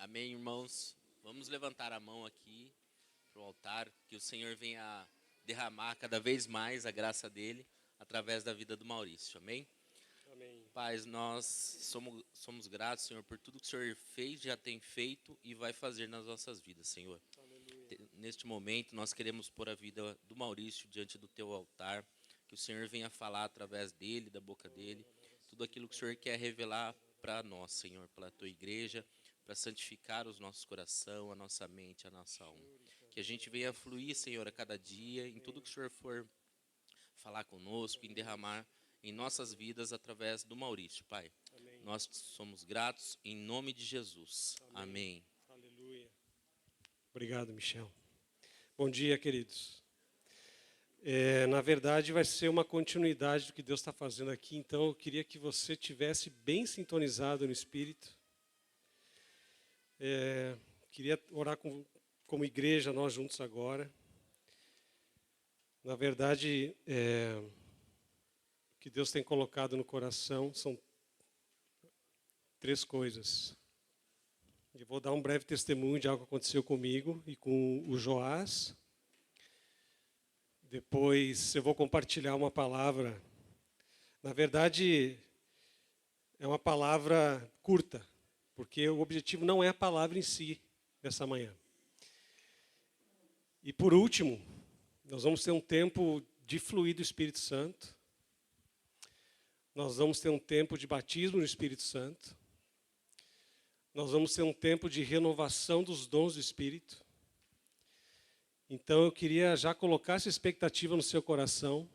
Amém, irmãos? Vamos levantar a mão aqui para o altar, que o Senhor venha derramar cada vez mais a graça dele através da vida do Maurício. Amém? Amém. Pai, nós somos gratos, Senhor, por tudo que o Senhor fez, já tem feito e vai fazer nas nossas vidas, Senhor. Aleluia. Neste momento, nós queremos pôr a vida do Maurício diante do teu altar, que o Senhor venha falar através dele, da boca dele, tudo aquilo que o Senhor quer revelar para nós, Senhor, pela tua igreja, para santificar os nossos coração, a nossa mente, a nossa alma. Que a gente venha fluir, Senhor, a cada dia, em tudo que o Senhor for falar conosco, em derramar em nossas vidas através do Maurício, Pai. Amém. Nós somos gratos em nome de Jesus. Amém. Aleluia. Obrigado, Michel. Bom dia, queridos. Na verdade, vai ser uma continuidade do que Deus está fazendo aqui, então eu queria que você tivesse bem sintonizado no Espírito. Queria orar como igreja, nós juntos agora. Na verdade, o que Deus tem colocado no coração são 3 coisas. Eu vou dar um breve testemunho de algo que aconteceu comigo e com o Joás. Depois eu vou compartilhar uma palavra. Na verdade, é uma palavra curta, porque o objetivo não é a palavra em si, dessa manhã. E por último, nós vamos ter um tempo de fluir do Espírito Santo. Nós vamos ter um tempo de batismo no Espírito Santo. Nós vamos ter um tempo de renovação dos dons do Espírito. Então eu queria já colocar essa expectativa no seu coração.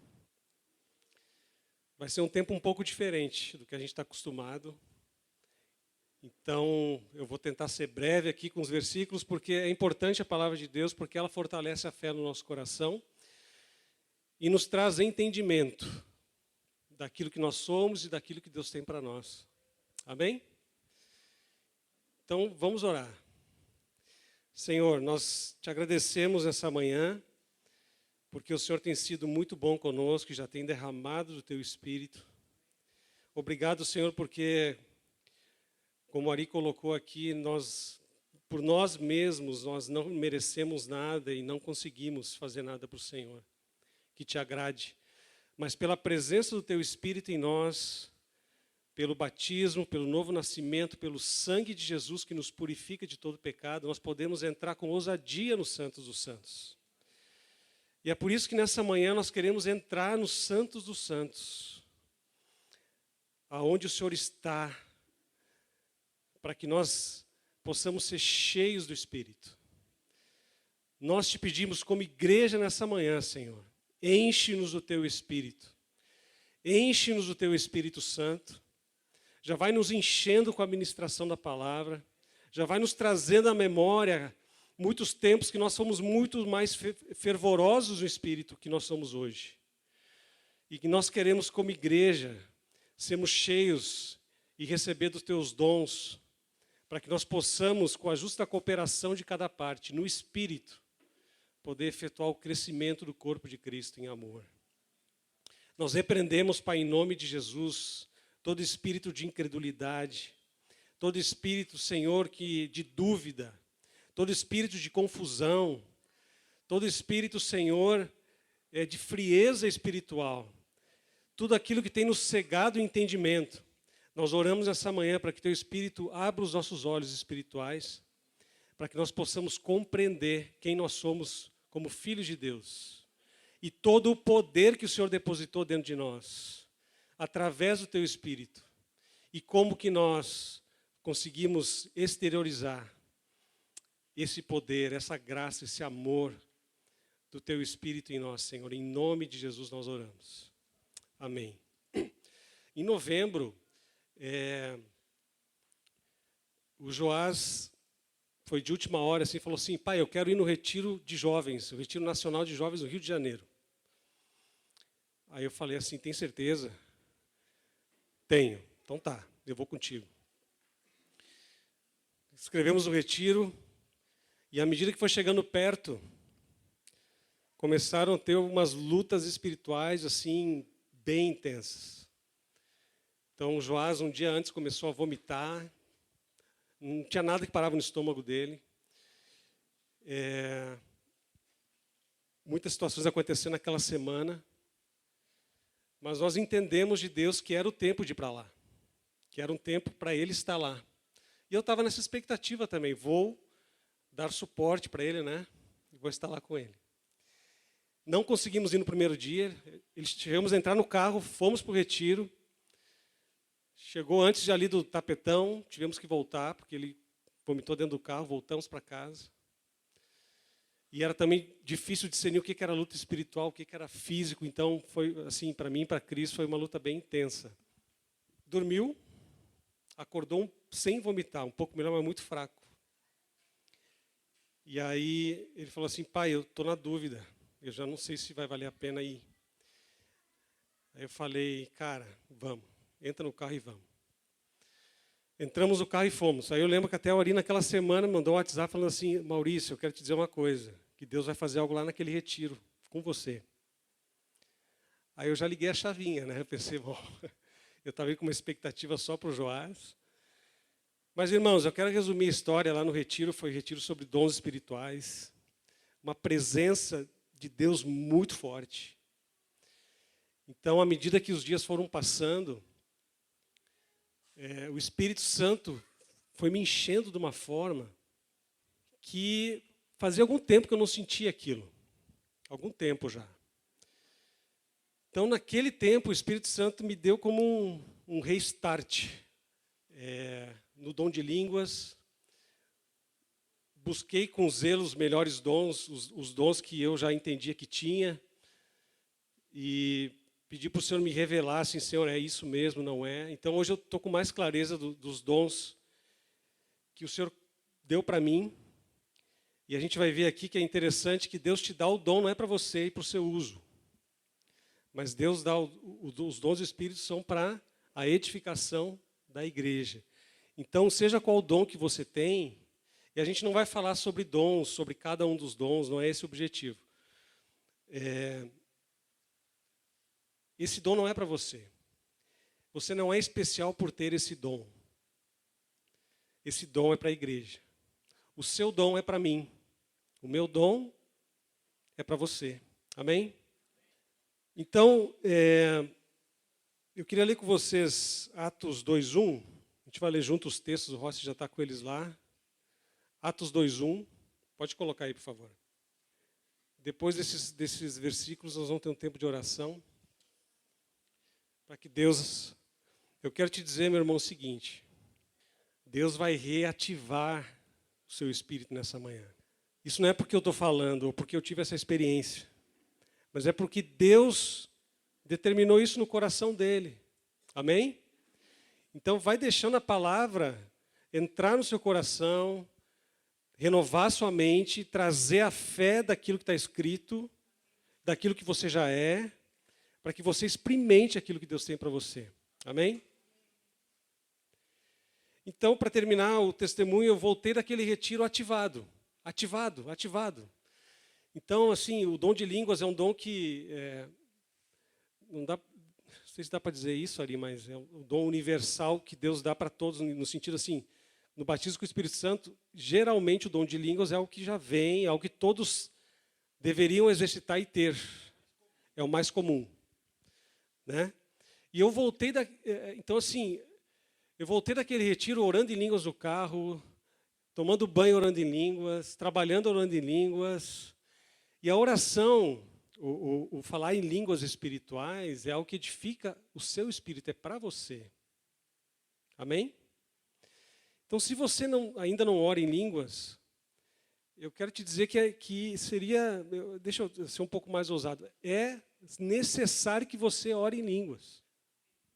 Vai ser um tempo um pouco diferente do que a gente está acostumado. Então eu vou tentar ser breve aqui com os versículos, porque é importante a palavra de Deus, porque ela fortalece a fé no nosso coração e nos traz entendimento daquilo que nós somos e daquilo que Deus tem para nós. Amém? Então, vamos orar. Senhor, nós te agradecemos essa manhã, porque o Senhor tem sido muito bom conosco e já tem derramado do teu Espírito. Obrigado, Senhor, porque, como Ari colocou aqui, por nós mesmos, nós não merecemos nada e não conseguimos fazer nada para o Senhor que te agrade. Mas pela presença do teu Espírito em nós, pelo batismo, pelo novo nascimento, pelo sangue de Jesus que nos purifica de todo pecado, nós podemos entrar com ousadia no Santos dos Santos. E é por isso que nessa manhã nós queremos entrar no Santos dos Santos, aonde o Senhor está, para que nós possamos ser cheios do Espírito. Nós te pedimos como igreja nessa manhã, Senhor, enche-nos do teu Espírito, enche-nos do teu Espírito Santo. Já vai nos enchendo com a ministração da palavra, já vai nos trazendo à memória muitos tempos que nós fomos muito mais fervorosos no Espírito que nós somos hoje. E que nós queremos, como igreja, sermos cheios e receber dos teus dons, para que nós possamos, com a justa cooperação de cada parte, no Espírito, poder efetuar o crescimento do corpo de Cristo em amor. Nós repreendemos, Pai, em nome de Jesus, todo espírito de incredulidade, todo espírito, Senhor, de dúvida, todo espírito de confusão, todo espírito, Senhor, de frieza espiritual, tudo aquilo que tem nos cegado o entendimento. Nós oramos essa manhã para que teu Espírito abra os nossos olhos espirituais, para que nós possamos compreender quem nós somos como filhos de Deus e todo o poder que o Senhor depositou dentro de nós, através do teu Espírito, e como que nós conseguimos exteriorizar esse poder, essa graça, esse amor do teu Espírito em nós, Senhor. Em nome de Jesus nós oramos. Amém. Em novembro, o Joás foi de última hora, assim, falou assim: pai, eu quero ir no retiro de jovens, o Retiro Nacional de Jovens no Rio de Janeiro. Aí eu falei assim: tem certeza? Tenho. Então tá, eu vou contigo. Escrevemos o retiro e à medida que foi chegando perto, começaram a ter umas lutas espirituais assim bem intensas. Então o Joás um dia antes começou a vomitar, não tinha nada que parava no estômago dele. Muitas situações aconteceram naquela semana, mas nós entendemos de Deus que era o tempo de ir para lá, que era um tempo para ele estar lá. E eu estava nessa expectativa também, vou dar suporte para ele, né? E vou estar lá com ele. Não conseguimos ir no primeiro dia, chegamos a entrar no carro, fomos para o retiro. Chegou antes de ali do tapetão, tivemos que voltar, porque ele vomitou dentro do carro, voltamos para casa. E era também difícil discernir o que era luta espiritual, o que era físico. Então, foi assim, para mim, para Cris, foi uma luta bem intensa. Dormiu, acordou sem vomitar, um pouco melhor, mas muito fraco. E aí ele falou assim, pai, eu estou na dúvida, eu já não sei se vai valer a pena ir. Aí eu falei, cara, vamos, entra no carro e vamos. Entramos no carro e fomos. Aí eu lembro que até a Ori naquela semana me mandou um WhatsApp falando assim, Maurício, eu quero te dizer uma coisa, que Deus vai fazer algo lá naquele retiro com você. Aí eu já liguei a chavinha, né? Eu pensei, bom, eu estava com uma expectativa só para o Joás. Mas, irmãos, eu quero resumir a história lá no retiro. Foi um retiro sobre dons espirituais. Uma presença de Deus muito forte. Então, à medida que os dias foram passando, o Espírito Santo foi me enchendo de uma forma que fazia algum tempo que eu não sentia aquilo. Algum tempo já. Então, naquele tempo, o Espírito Santo me deu como um restart. No dom de línguas, busquei com zelo os melhores dons, os dons que eu já entendia que tinha, e pedi para o Senhor me revelar, assim, Senhor, é isso mesmo, não é? Então, hoje eu estou com mais clareza dos dons que o Senhor deu para mim, e a gente vai ver aqui que é interessante que Deus te dá o dom, não é para você e para o seu uso, mas Deus dá os dons do Espírito são para a edificação da igreja. Então, seja qual o dom que você tem, e a gente não vai falar sobre dons, sobre cada um dos dons, não é esse o objetivo. Esse dom não é para você. Você não é especial por ter esse dom. Esse dom é para a igreja. O seu dom é para mim. O meu dom é para você. Amém? Então, eu queria ler com vocês Atos 2:1. A gente vai ler junto os textos, o Rossi já está com eles lá. Atos 2:1. Pode colocar aí, por favor. Depois desses versículos, nós vamos ter um tempo de oração. Para que Deus... Eu quero te dizer, meu irmão, o seguinte. Deus vai reativar o seu espírito nessa manhã. Isso não é porque eu estou falando, ou porque eu tive essa experiência. Mas é porque Deus determinou isso no coração dele. Amém? Então, vai deixando a palavra entrar no seu coração, renovar sua mente, trazer a fé daquilo que está escrito, daquilo que você já é, para que você experimente aquilo que Deus tem para você. Amém? Então, para terminar o testemunho, eu voltei daquele retiro ativado. Então, assim, o dom de línguas é um dom que... não sei se dá para dizer isso, Ari, mas é um dom universal que Deus dá para todos, no sentido assim, no batismo com o Espírito Santo, geralmente o dom de línguas é algo que já vem, é algo que todos deveriam exercitar e ter. É o mais comum. Né? E eu voltei, então assim, eu voltei daquele retiro orando em línguas no carro, tomando banho orando em línguas, trabalhando orando em línguas. E a oração, o falar em línguas espirituais é algo que edifica o seu espírito, é para você. Amém? Então, se você ainda não ora em línguas, eu quero te dizer que seria, deixa eu ser um pouco mais ousado, é necessário que você ore em línguas.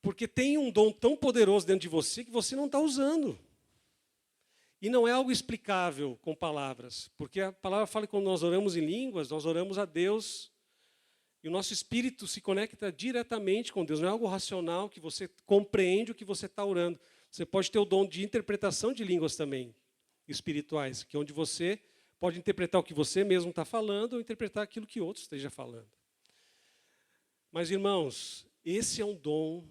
Porque tem um dom tão poderoso dentro de você que você não está usando. E não é algo explicável com palavras, porque a palavra fala que quando nós oramos em línguas, nós oramos a Deus, e o nosso espírito se conecta diretamente com Deus. Não é algo racional que você compreende o que você está orando. Você pode ter o dom de interpretação de línguas também, espirituais, que é onde você pode interpretar o que você mesmo está falando ou interpretar aquilo que outros estejam falando. Mas, irmãos, esse é um dom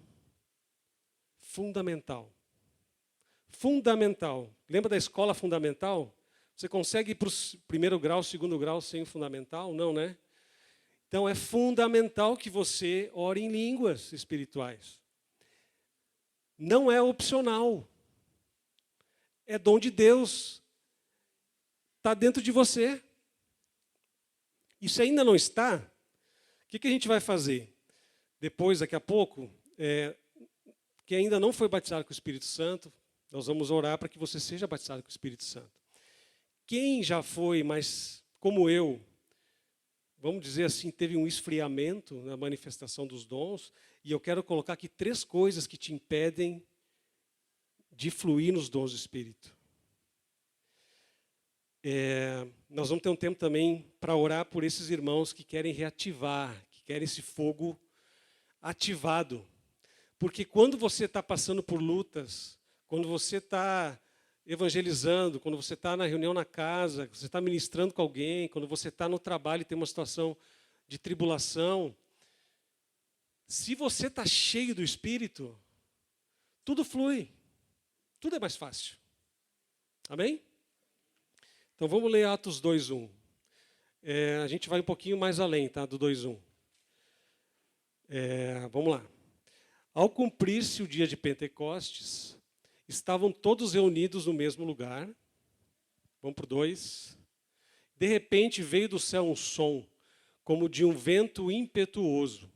fundamental. Fundamental. Lembra da escola fundamental? Você consegue ir para o primeiro grau, segundo grau sem o fundamental? Não, né? Então é fundamental que você ore em línguas espirituais. Não é opcional. É dom de Deus. Está dentro de você. E se ainda não está, o que a gente vai fazer? Depois, daqui a pouco, que ainda não foi batizado com o Espírito Santo, nós vamos orar para que você seja batizado com o Espírito Santo. Quem já foi, mas como eu, vamos dizer assim, teve um esfriamento na manifestação dos dons, e eu quero colocar aqui 3 coisas que te impedem de fluir nos dons do Espírito. Nós vamos ter um tempo também para orar por esses irmãos que querem reativar, que querem esse fogo ativado. Porque quando você está passando por lutas, quando você está evangelizando, quando você está na reunião na casa, você está ministrando com alguém, quando você está no trabalho e tem uma situação de tribulação, se você está cheio do Espírito, tudo flui, tudo é mais fácil. Amém? Então vamos ler Atos 2:1. A gente vai um pouquinho mais além, tá, do 2:1. Vamos lá. Ao cumprir-se o dia de Pentecostes, estavam todos reunidos no mesmo lugar. Vamos para o 2. De repente veio do céu um som, como de um vento impetuoso,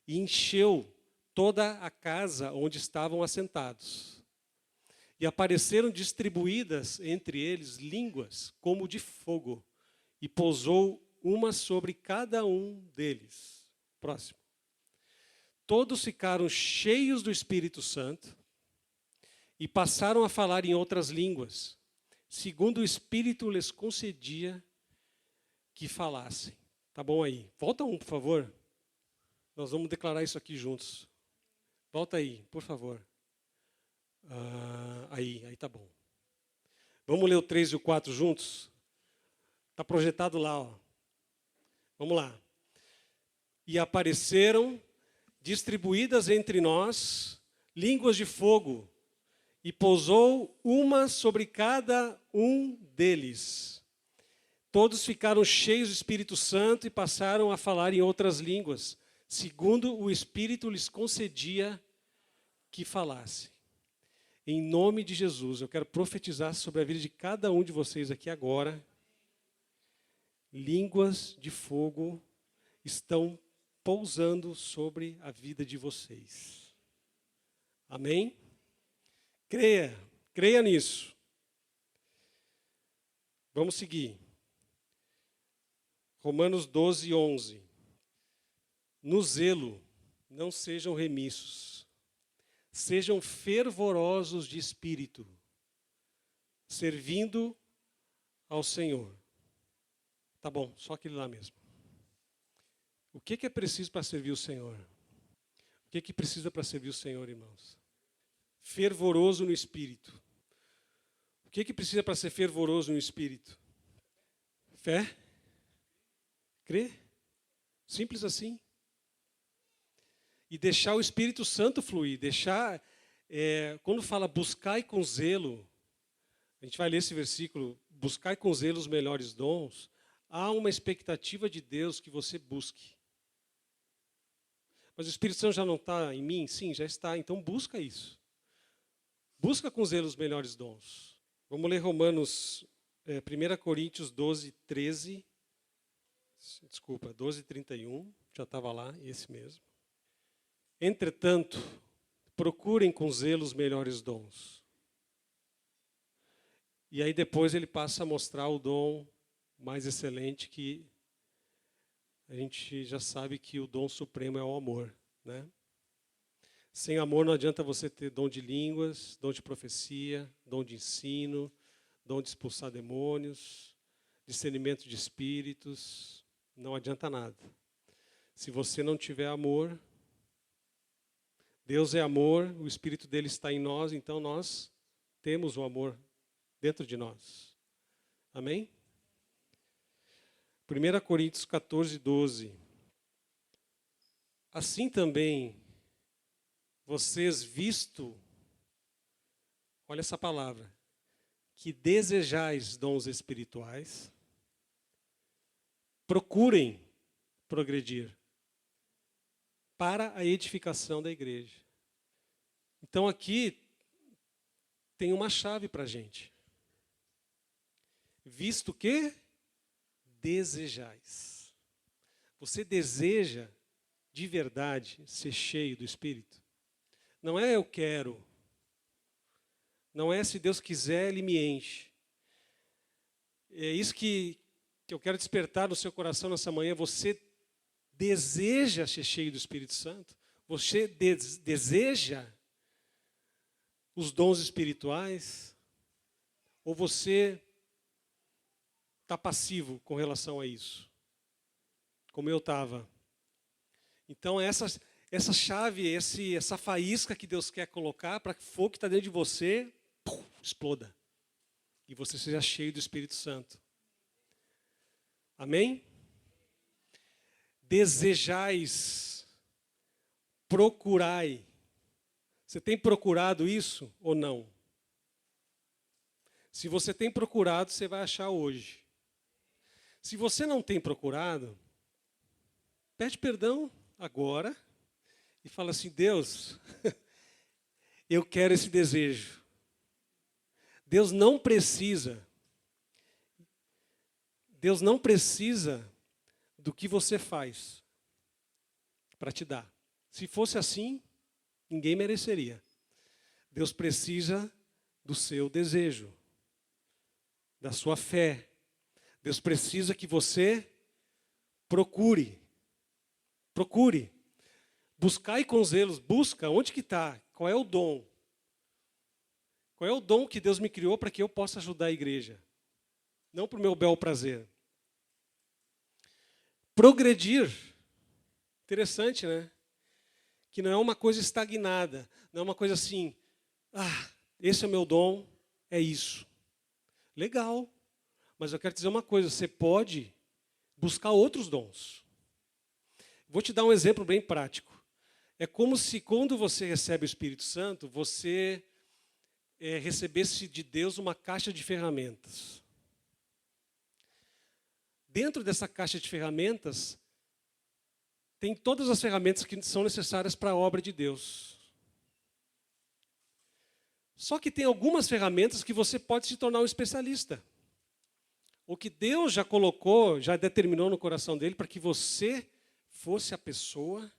e encheu toda a casa onde estavam assentados. E apareceram distribuídas entre eles línguas como de fogo, e pousou uma sobre cada um deles. Próximo. Todos ficaram cheios do Espírito Santo e passaram a falar em outras línguas, segundo o Espírito lhes concedia que falassem. Tá bom aí. Volta por favor. Nós vamos declarar isso aqui juntos. Volta aí, por favor. Aí tá bom. Vamos ler o 3 e o 4 juntos? Está projetado lá, ó. Vamos lá. E apareceram, distribuídas entre nós, línguas de fogo, e pousou uma sobre cada um deles. Todos ficaram cheios do Espírito Santo e passaram a falar em outras línguas, segundo o Espírito lhes concedia que falassem. Em nome de Jesus, eu quero profetizar sobre a vida de cada um de vocês aqui agora. Línguas de fogo estão pousando sobre a vida de vocês. Amém? Creia nisso. Vamos seguir. Romanos 12:11. No zelo, não sejam remissos. Sejam fervorosos de espírito, servindo ao Senhor. Tá bom, só aquele lá mesmo. O que é preciso para servir o Senhor? O que precisa para servir o Senhor, irmãos? Fervoroso no espírito. O que precisa para ser fervoroso no espírito? Fé? Crer? Simples assim. E deixar o Espírito Santo fluir. Deixar, quando fala buscai com zelo, a gente vai ler esse versículo, buscai com zelo os melhores dons, há uma expectativa de Deus que você busque. Mas o Espírito Santo já não está em mim? Sim, já está. Então busca isso. Busca com zelo os melhores dons. Vamos ler Romanos, 1 Coríntios 12:31. Já estava lá, esse mesmo. Entretanto, procurem com zelo os melhores dons. E aí depois ele passa a mostrar o dom mais excelente, que a gente já sabe que o dom supremo é o amor, né? Sem amor não adianta você ter dom de línguas, dom de profecia, dom de ensino, dom de expulsar demônios, discernimento de espíritos, não adianta nada. Se você não tiver amor, Deus é amor, o Espírito dele está em nós, então nós temos o amor dentro de nós. Amém? 1 Coríntios 14:12. Assim também, vocês visto, olha essa palavra, que desejais dons espirituais, procurem progredir para a edificação da igreja. Então aqui tem uma chave para a gente. Visto que desejais. Você deseja de verdade ser cheio do Espírito? Não é eu quero. Não é se Deus quiser, Ele me enche. É isso que eu quero despertar no seu coração nessa manhã. Você deseja ser cheio do Espírito Santo? Você deseja os dons espirituais? Ou você está passivo com relação a isso? Como eu estava. Então, essa chave, essa faísca que Deus quer colocar para que o fogo que está dentro de você exploda. E você seja cheio do Espírito Santo. Amém? Desejais, procurai. Você tem procurado isso ou não? Se você tem procurado, você vai achar hoje. Se você não tem procurado, pede perdão agora e fala assim: Deus, eu quero esse desejo. Deus não precisa do que você faz para te dar. Se fosse assim, ninguém mereceria. Deus precisa do seu desejo, da sua fé. Deus precisa que você procure. Procure. Buscai com zelos. Busca. Onde que está? Qual é o dom? Qual é o dom que Deus me criou para que eu possa ajudar a igreja? Não para o meu bel prazer. Progredir. Interessante, né? Que não é uma coisa estagnada. Não é uma coisa assim, esse é o meu dom, é isso. Legal. Mas eu quero dizer uma coisa, você pode buscar outros dons. Vou te dar um exemplo bem prático. É como se quando você recebe o Espírito Santo, você recebesse de Deus uma caixa de ferramentas. Dentro dessa caixa de ferramentas, tem todas as ferramentas que são necessárias para a obra de Deus. Só que tem algumas ferramentas que você pode se tornar um especialista. O que Deus já colocou, já determinou no coração dele para que você fosse a pessoa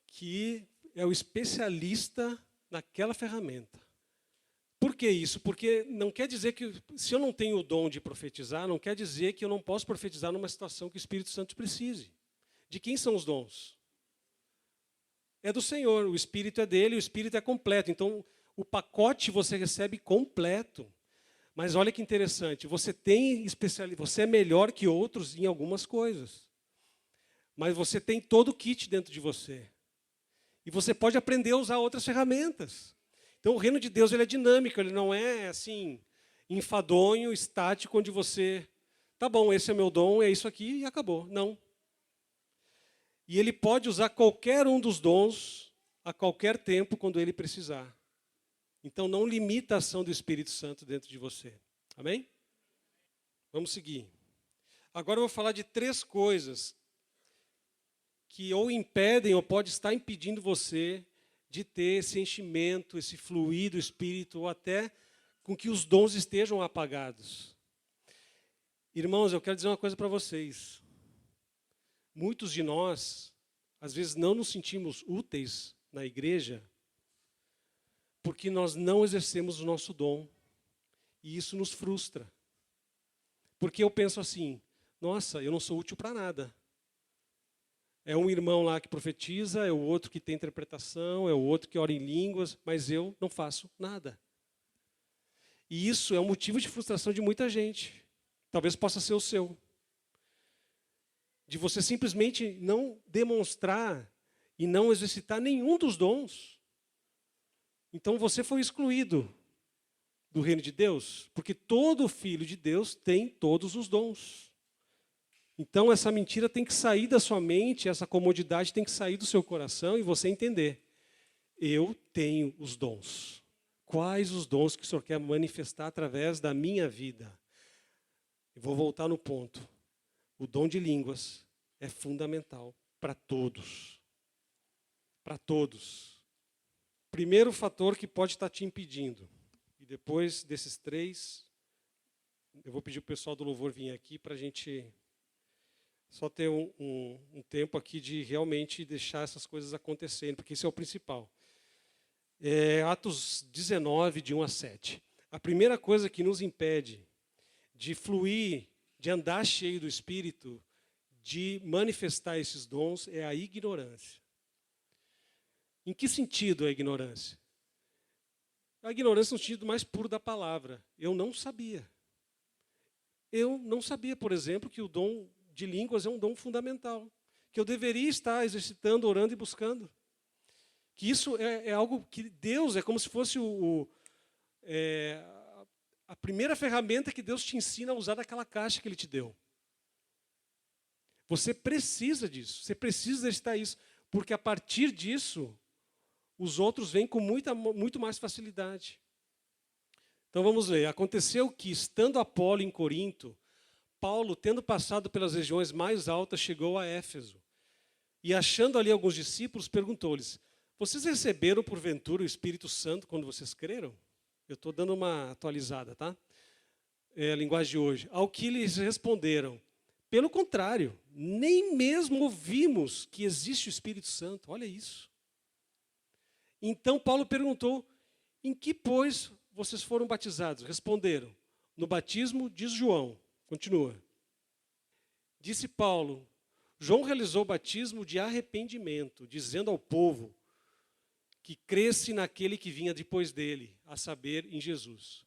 que é o especialista naquela ferramenta. Por que isso? Porque não quer dizer que, se eu não tenho o dom de profetizar, não quer dizer que eu não posso profetizar numa situação que o Espírito Santo precise. De quem são os dons? É do Senhor, o Espírito é dele, o Espírito é completo. Então, o pacote você recebe completo. Mas olha que interessante, você é melhor que outros em algumas coisas. Mas você tem todo o kit dentro de você. E você pode aprender a usar outras ferramentas. Então o reino de Deus ele é dinâmico, ele não é assim, enfadonho, estático, onde você, tá bom, esse é meu dom, é isso aqui e acabou. Não. E ele pode usar qualquer um dos dons a qualquer tempo, quando ele precisar. Então não limita a ação do Espírito Santo dentro de você. Amém? Vamos seguir. Agora eu vou falar de 3 coisas que ou impedem ou pode estar impedindo você de ter esse enchimento, esse fluir do Espírito, ou até com que os dons estejam apagados. Irmãos, eu quero dizer uma coisa para vocês. Muitos de nós, às vezes, não nos sentimos úteis na igreja porque nós não exercemos o nosso dom. E isso nos frustra. Porque eu penso assim, nossa, eu não sou útil para nada. É um irmão lá que profetiza, é o outro que tem interpretação, é o outro que ora em línguas, mas eu não faço nada. E isso é um motivo de frustração de muita gente. Talvez possa ser o seu. De você simplesmente não demonstrar e não exercitar nenhum dos dons. Então você foi excluído do reino de Deus, porque todo filho de Deus tem todos os dons. Então essa mentira tem que sair da sua mente, essa comodidade tem que sair do seu coração e você entender. Eu tenho os dons. quais os dons que o Senhor quer manifestar através da minha vida. Eu vou voltar no ponto. O dom de línguas é fundamental para todos. Para todos. Primeiro fator que pode estar te impedindo. E depois desses 3, eu vou pedir para o pessoal do louvor vir aqui para a gente só ter um tempo aqui de realmente deixar essas coisas acontecerem, porque isso é o principal. Atos 19, de 1 a 7. A primeira coisa que nos impede de fluir, de andar cheio do Espírito, de manifestar esses dons, é a ignorância. Em que sentido a ignorância? A ignorância no sentido mais puro da palavra. Eu não sabia. Eu não sabia, por exemplo, que o dom de línguas é um dom fundamental, que eu deveria estar exercitando, orando e buscando. Que isso é algo que Deus, é como se fosse a primeira ferramenta que Deus te ensina a usar daquela caixa que Ele te deu. Você precisa disso, você precisa exercitar isso, porque a partir disso, os outros vêm com muito mais facilidade. Então vamos ver, aconteceu que, estando Apolo em Corinto, Paulo, tendo passado pelas regiões mais altas, chegou a Éfeso. E achando ali alguns discípulos, perguntou-lhes: vocês receberam porventura o Espírito Santo quando vocês creram? Eu estou dando uma atualizada, tá? É a linguagem de hoje. Ao que eles responderam: pelo contrário, nem mesmo ouvimos que existe o Espírito Santo. Olha isso. Então Paulo perguntou: em que, pois, vocês foram batizados? Responderam: no batismo de João. Continua. Disse Paulo: João realizou o batismo de arrependimento, dizendo ao povo que cresce naquele que vinha depois dele, a saber, em Jesus.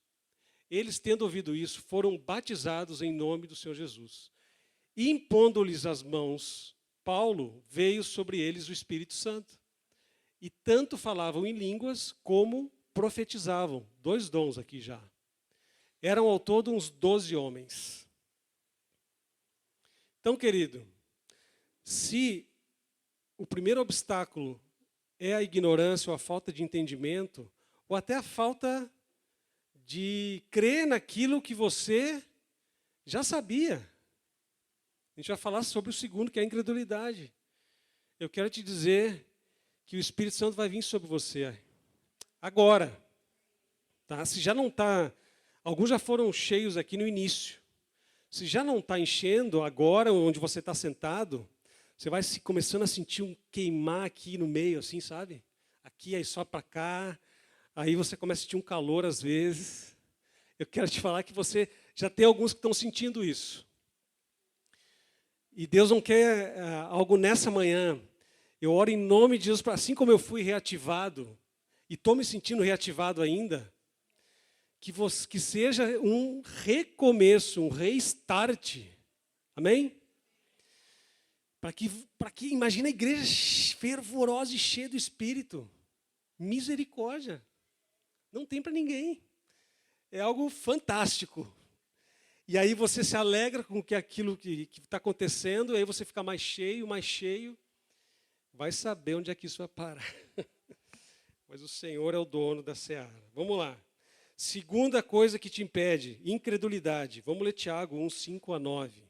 Eles, tendo ouvido isso, foram batizados em nome do Senhor Jesus. E, impondo-lhes as mãos, Paulo, veio sobre eles o Espírito Santo. E tanto falavam em línguas como profetizavam. 2 dons aqui já. Eram ao todo uns 12 homens. Então, querido, se o primeiro obstáculo é a ignorância ou a falta de entendimento, ou até a falta de crer naquilo que você já sabia. A gente vai falar sobre o segundo, que é a incredulidade. Eu quero te dizer que o Espírito Santo vai vir sobre você agora. Tá? Se já não está, alguns já foram cheios aqui no início. Se já não está enchendo agora, onde você está sentado, você vai começando a sentir um queimar aqui no meio, assim, sabe? Aqui, aí só para cá. Aí você começa a sentir um calor às vezes. Eu quero te falar que você já tem alguns que estão sentindo isso. E Deus não quer algo nessa manhã. Eu oro em nome de Jesus, assim como eu fui reativado, e estou me sentindo reativado ainda, que seja um recomeço, um restart. Amém? Para que imagina a igreja fervorosa e cheia do Espírito. Misericórdia. Não tem para ninguém. É algo fantástico. E aí você se alegra com aquilo que está acontecendo, e aí você fica mais cheio, vai saber onde é que isso vai parar. Mas o Senhor é o dono da seara. Vamos lá. Segunda coisa que te impede, incredulidade. Vamos ler Tiago 1, 5 a 9.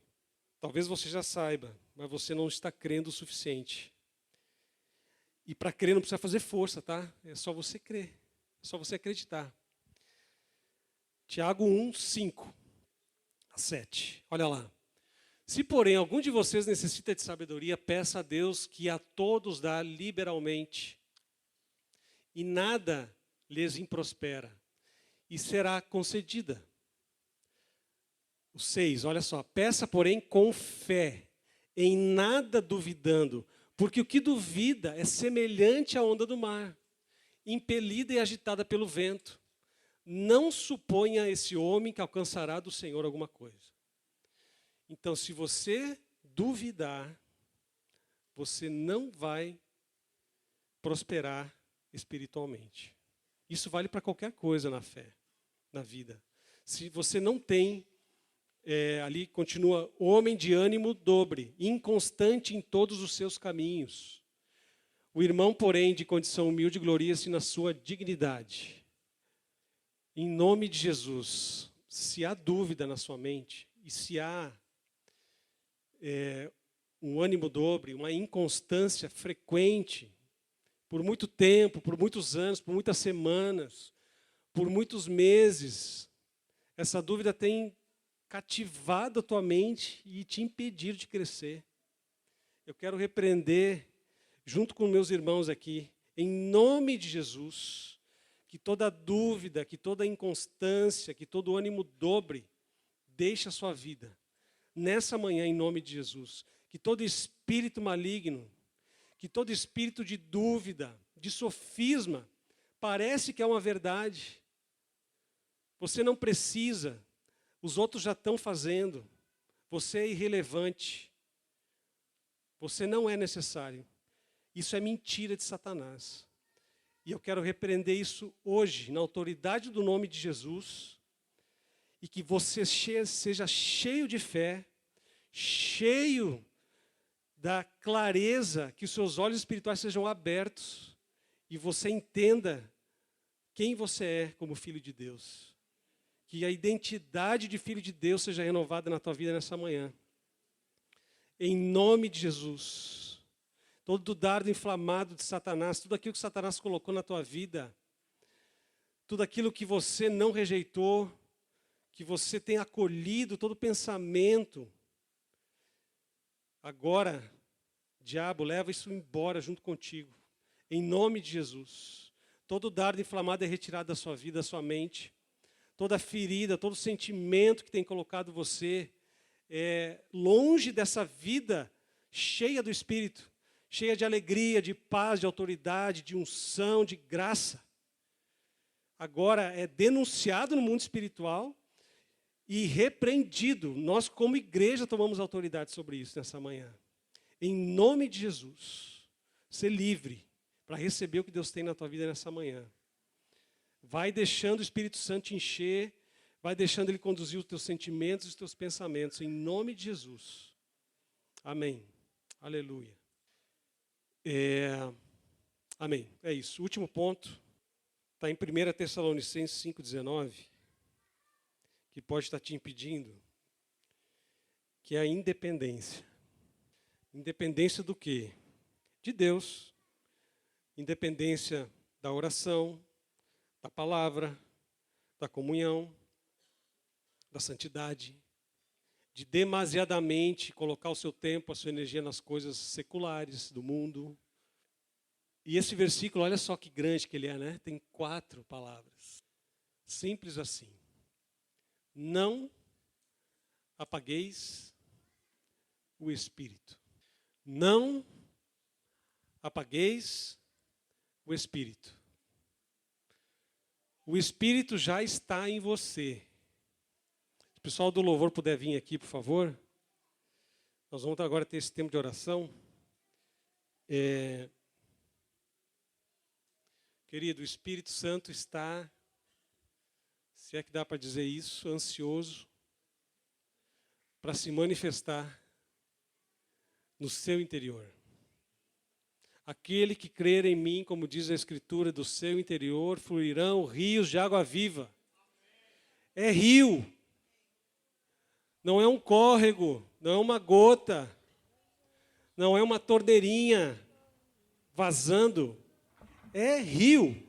Talvez você já saiba, mas você não está crendo o suficiente. E para crer não precisa fazer força, tá? É só você crer. É só você acreditar. Tiago 1, 5 a 7. Olha lá. Se, porém, algum de vocês necessita de sabedoria, peça a Deus que a todos dá liberalmente. E nada lhes improspera. E será concedida. O 6, olha só. Peça, porém, com fé, em nada duvidando, porque o que duvida é semelhante à onda do mar, impelida e agitada pelo vento. Não suponha esse homem que alcançará do Senhor alguma coisa. Então, se você duvidar, você não vai prosperar espiritualmente. Isso vale para qualquer coisa na fé, na vida. Se você não tem, ali continua, homem de ânimo dobre, inconstante em todos os seus caminhos. O irmão, porém, de condição humilde, gloria-se na sua dignidade. Em nome de Jesus, se há dúvida na sua mente, e se há um ânimo dobre, uma inconstância frequente, por muito tempo, por muitos anos, por muitas semanas, por muitos meses, essa dúvida tem cativado a tua mente e te impedido de crescer. Eu quero repreender, junto com meus irmãos aqui, em nome de Jesus, que toda dúvida, que toda inconstância, que todo ânimo dobre, deixe a sua vida. Nessa manhã, em nome de Jesus, que todo espírito maligno, que todo espírito de dúvida, de sofisma, parece que é uma verdade. Você não precisa, os outros já estão fazendo, você é irrelevante, você não é necessário. Isso é mentira de Satanás. E eu quero repreender isso hoje, na autoridade do nome de Jesus, e que você seja cheio de fé, cheio da clareza, que os seus olhos espirituais sejam abertos, e você entenda quem você é como filho de Deus. Que a identidade de filho de Deus seja renovada na tua vida nessa manhã. Em nome de Jesus. Todo dardo inflamado de Satanás, tudo aquilo que Satanás colocou na tua vida, tudo aquilo que você não rejeitou, que você tem acolhido, todo pensamento, agora, diabo, leva isso embora junto contigo. Em nome de Jesus. Todo dardo inflamado é retirado da sua vida, da sua mente. Toda ferida, todo sentimento que tem colocado você longe dessa vida cheia do Espírito, cheia de alegria, de paz, de autoridade, de unção, de graça. Agora é denunciado no mundo espiritual e repreendido. Nós, como igreja, tomamos autoridade sobre isso nessa manhã. Em nome de Jesus, ser livre para receber o que Deus tem na tua vida nessa manhã. Vai deixando o Espírito Santo te encher, vai deixando Ele conduzir os teus sentimentos e os teus pensamentos, em nome de Jesus. Amém. Aleluia. Amém. É isso. O último ponto está em 1 Tessalonicenses 5,19, que pode estar te impedindo, que é a independência. Independência do quê? De Deus. Independência da oração, da palavra, da comunhão, da santidade, de demasiadamente colocar o seu tempo, a sua energia nas coisas seculares do mundo. E esse versículo, olha só que grande que ele é, né? Tem 4 palavras. Simples assim. Não apagueis o Espírito. Não apagueis o Espírito. O Espírito já está em você. Se o pessoal do louvor puder vir aqui, por favor. Nós vamos agora ter esse tempo de oração. Querido, o Espírito Santo está, se é que dá para dizer isso, ansioso para se manifestar no seu interior. Aquele que crer em mim, como diz a Escritura, do seu interior fluirão rios de água viva. É rio. Não é um córrego, não é uma gota, não é uma torneirinha vazando. É rio.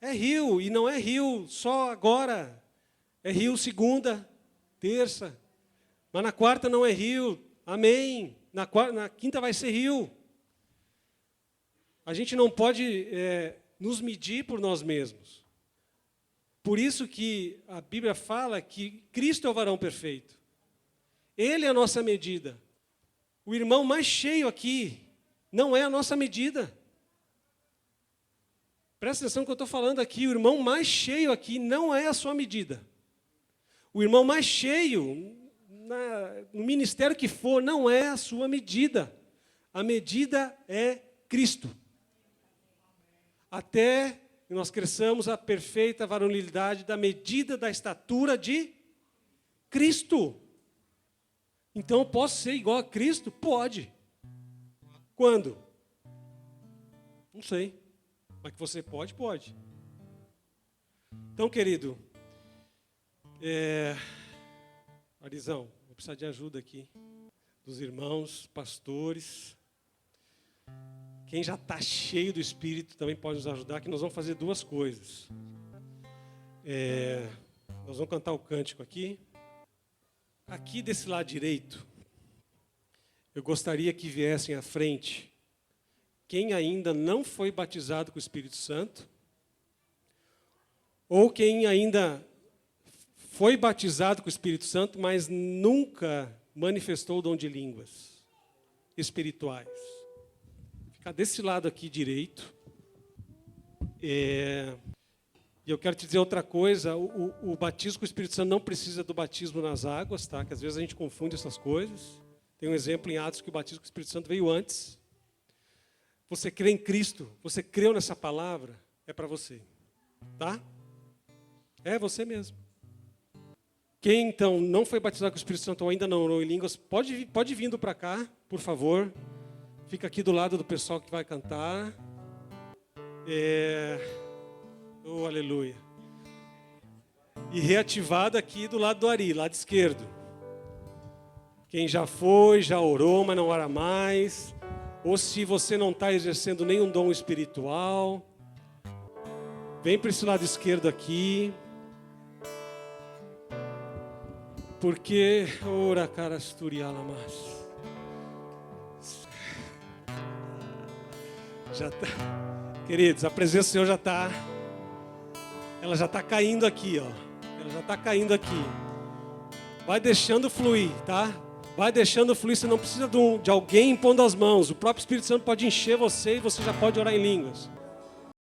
É rio, e não é rio só agora. É rio segunda, terça. Mas na quarta não é rio. Amém. Na quinta vai ser rio. A gente não pode nos medir por nós mesmos. Por isso que a Bíblia fala que Cristo é o varão perfeito. Ele é a nossa medida. O irmão mais cheio aqui não é a nossa medida. Presta atenção no que eu estou falando aqui. O irmão mais cheio aqui não é a sua medida. O irmão mais cheio, no ministério que for, não é a sua medida. A medida é Cristo. Até que nós cresçamos a perfeita varonilidade da medida da estatura de Cristo. Então, posso ser igual a Cristo? Pode. Quando? Não sei. Mas que você pode, pode. Então, querido, Arizão, vou precisar de ajuda aqui dos irmãos, pastores. Quem já está cheio do Espírito também pode nos ajudar, que nós vamos fazer duas coisas. Nós vamos cantar o cântico aqui. Aqui desse lado direito, eu gostaria que viessem à frente quem ainda não foi batizado com o Espírito Santo, ou quem ainda foi batizado com o Espírito Santo, mas nunca manifestou o dom de línguas espirituais. Ficar desse lado aqui direito. E eu quero te dizer outra coisa, o batismo com o Espírito Santo não precisa do batismo nas águas, tá? Que às vezes a gente confunde essas coisas. Tem um exemplo em Atos que o batismo com o Espírito Santo veio antes. Você crê em Cristo, você creu nessa palavra, é para você, tá? É você mesmo. Quem então não foi batizado com o Espírito Santo ou ainda não orou em línguas, pode vindo para cá, por favor. Fica aqui do lado do pessoal que vai cantar. Oh, aleluia. E reativado aqui do lado do Ari, lado esquerdo. Quem já foi, já orou, mas não ora mais. Ou se você não está exercendo nenhum dom espiritual, vem para esse lado esquerdo aqui. Porque, ora cara asturialamas. Já tá, queridos, a presença do Senhor já está, ela já está caindo aqui, ó. Ela já está caindo aqui. Vai deixando fluir, tá? Vai deixando fluir, você não precisa de alguém impondo as mãos. O próprio Espírito Santo pode encher você e você já pode orar em línguas.